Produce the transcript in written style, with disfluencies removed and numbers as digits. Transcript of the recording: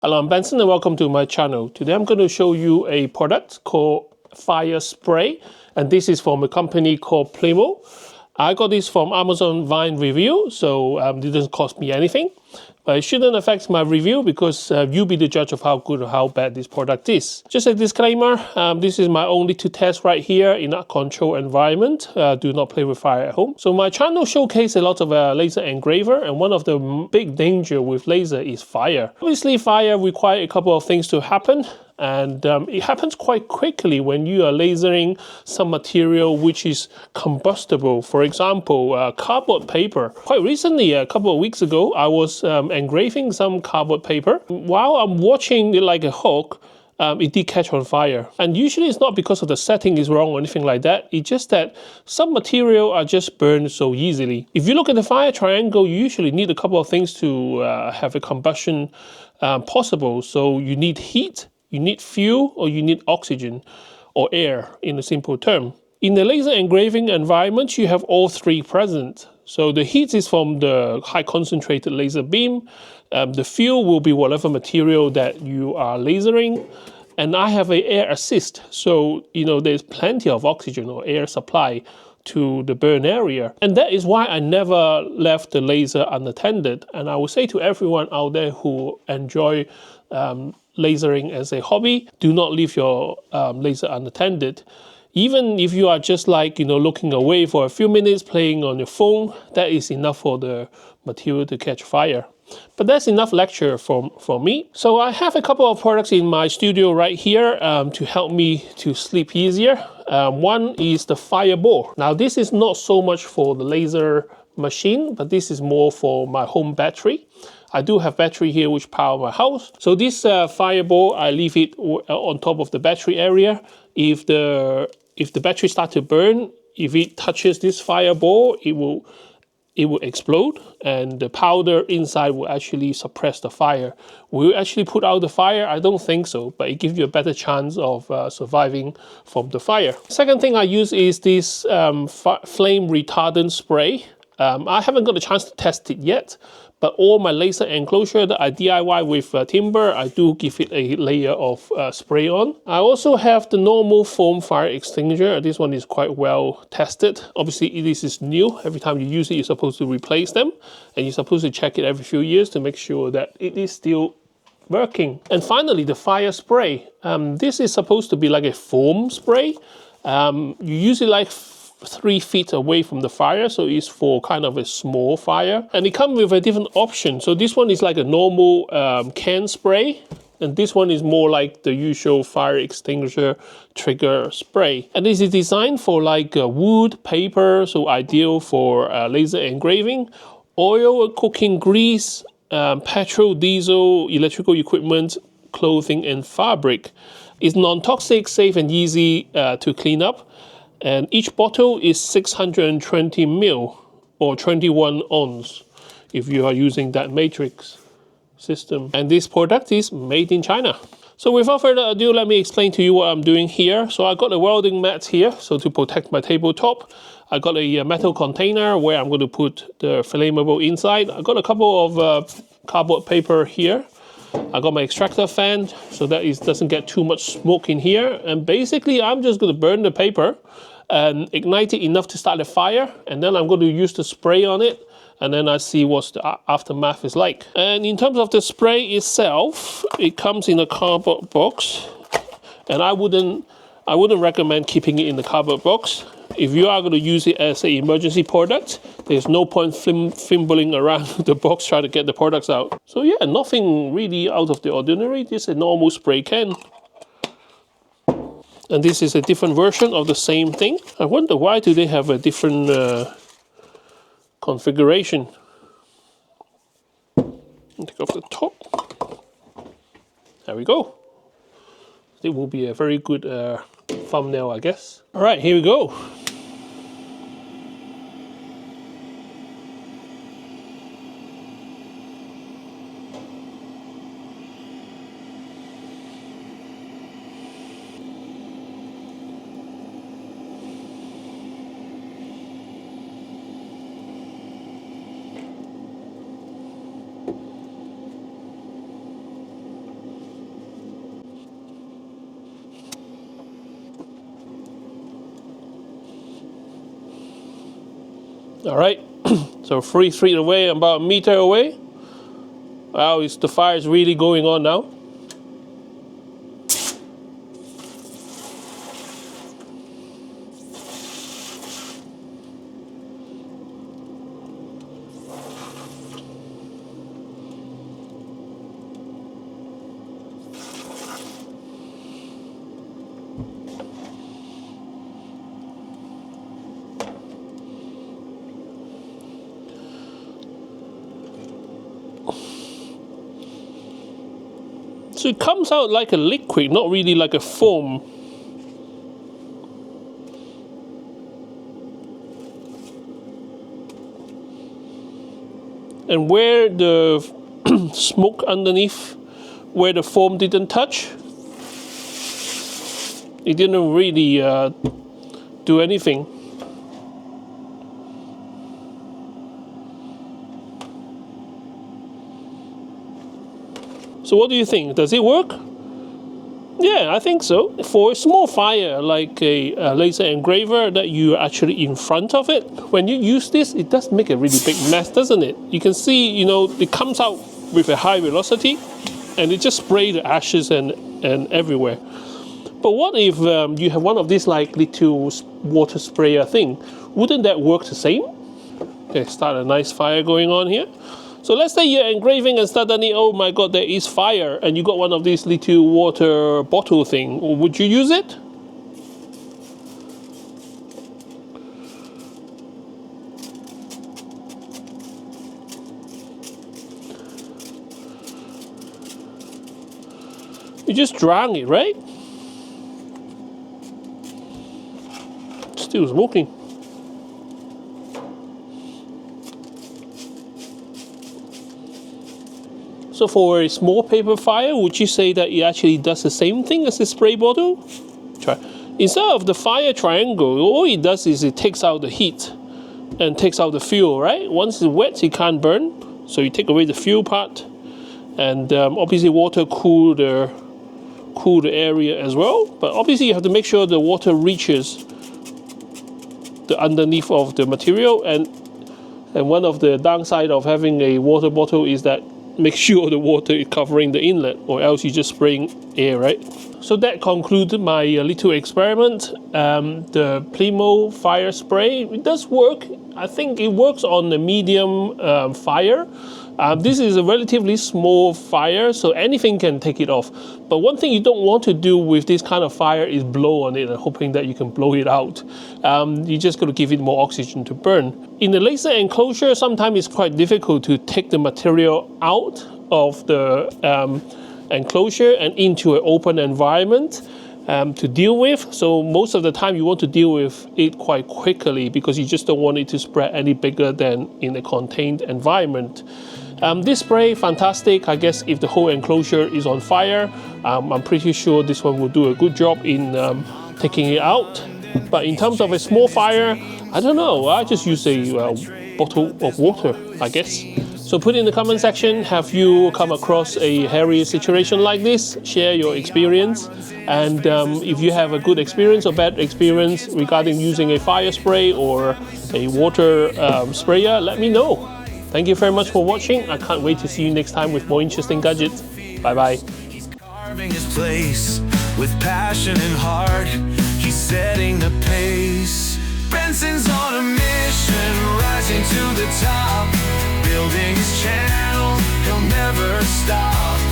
Hello, I'm Benson and welcome to my channel. Today I'm going to show you a product called Fire Spray, and this is from a company called PLEMO. I got this from Amazon Vine review, so it didn't cost me anything. But it shouldn't affect my review because you be the judge of how good or how bad this product is. Just a disclaimer, this is my only to test right here in a controlled environment. Do not play with fire at home. So my channel showcases a lot of laser engraver, and one of the big danger with laser is fire. Obviously fire requires a couple of things to happen. And it happens quite quickly when you are lasering some material which is combustible. For example, cardboard paper. Quite recently, a couple of weeks ago, I was engraving some cardboard paper. While I'm watching it like a hawk, it did catch on fire. And usually it's not because of the setting is wrong or anything like that. It's just that some material are just burned so easily. If you look at the fire triangle, you usually need a couple of things to have a combustion possible. So you need heat, you need fuel, or you need oxygen or air in a simple term. In the laser engraving environment, you have all three present. So the heat is from the high concentrated laser beam. The fuel will be whatever material that you are lasering. And I have an air assist. So, there's plenty of oxygen or air supply to the burn area. And that is why I never left the laser unattended. And I will say to everyone out there who enjoy lasering as a hobby, do not leave your laser unattended. Even if you are just looking away for a few minutes playing on your phone, that is enough for the material to catch fire. But that's enough lecture from me. So I have a couple of products in my studio right here to help me to sleep easier. One is the fireball. Now this is not so much for the laser machine, but this is more for my home battery. I do have battery here which power my house. So this fireball, I leave it on top of the battery area. If the battery starts to burn, if it touches this fireball, it will explode, and the powder inside will actually suppress the fire. Will it actually put out the fire? I don't think so, but it gives you a better chance of surviving from the fire. Second thing I use is this flame retardant spray. I haven't got a chance to test it yet, but all my laser enclosure that I DIY with timber, I do give it a layer of spray on. I also have the normal foam fire extinguisher. This one is quite well tested. Obviously, this is new. Every time you use it, you're supposed to replace them, and you're supposed to check it every few years to make sure that it is still working. And finally, the fire spray. This is supposed to be like a foam spray. You use it like 3 feet away from the fire, so it's for kind of a small fire, and it comes with a different option. So this one is like a normal can spray, and this one is more like the usual fire extinguisher trigger spray, and this is designed for like wood, paper, so ideal for laser engraving, oil, cooking grease, petrol, diesel, electrical equipment, clothing, and fabric. It's non-toxic, safe, and easy to clean up. And each bottle is 620 ml or 21 ounce if you are using that matrix system. And this product is made in China. So without further ado, let me explain to you what I'm doing here. So I got a welding mat here, so to protect my tabletop. I got a metal container where I'm going to put the flammable inside. I got a couple of cardboard paper here. I got my extractor fan, so that doesn't get too much smoke in here. And basically, I'm just going to burn the paper and ignite it enough to start a fire. And then I'm going to use the spray on it. And then I see what the aftermath is like. And in terms of the spray itself, it comes in a cardboard box. And I wouldn't recommend keeping it in the cardboard box. If you are going to use it as an emergency product, there's no point fimbling around the box trying to get the products out. So yeah, nothing really out of the ordinary. This is a normal spray can. And this is a different version of the same thing. I wonder why do they have a different configuration. Take off the top. There we go. It will be a very good thumbnail, I guess. All right, here we go. All right, so 3 feet away, about a meter away. Wow, the fire is really going on now. So it comes out like a liquid, not really like a foam. And where the smoke underneath, where the foam didn't touch, it didn't really do anything. So what do you think? Does it work? Yeah, I think so. For a small fire, like a laser engraver that you're actually in front of it, when you use this, it does make a really big mess, doesn't it? You can see, you know, it comes out with a high velocity, and it just sprays the ashes and everywhere. But what if you have one of these like little water sprayer thing? Wouldn't that work the same? Okay, start a nice fire going on here. So let's say you're engraving and suddenly, oh my god, there is fire, and you got one of these little water bottle thing. Would you use it? You just drown it, right? Still smoking. So for a small paper fire, would you say that it actually does the same thing as a spray bottle? Try. Instead of the fire triangle, all it does is it takes out the heat and takes out the fuel, right? Once it's wet, it can't burn. So you take away the fuel part, and obviously water cool the area as well. But obviously you have to make sure the water reaches the underneath of the material, and one of the downside of having a water bottle is that make sure the water is covering the inlet, or else you're just spraying air, right? So that concluded my little experiment. The PLEMO Fire Spray, it does work. I think it works on the medium fire. This is a relatively small fire, so anything can take it off. But one thing you don't want to do with this kind of fire is blow on it and hoping that you can blow it out. You just got to give it more oxygen to burn. In the laser enclosure, sometimes it's quite difficult to take the material out of the enclosure and into an open environment to deal with. So most of the time you want to deal with it quite quickly because you just don't want it to spread any bigger than in a contained environment. This spray, fantastic. I guess if the whole enclosure is on fire, I'm pretty sure this one will do a good job in taking it out. But in terms of a small fire, I don't know. I just use a bottle of water, I guess. So put in the comment section, have you come across a hairy situation like this? Share your experience. And if you have a good experience or bad experience regarding using a fire spray or a water sprayer, let me know. Thank you very much for watching. I can't wait to see you next time with more interesting gadgets. Bye-bye. He's carving his place with passion and heart. He's setting the pace. Benson's on a mission, rising to the top. Building his channel, he'll never stop.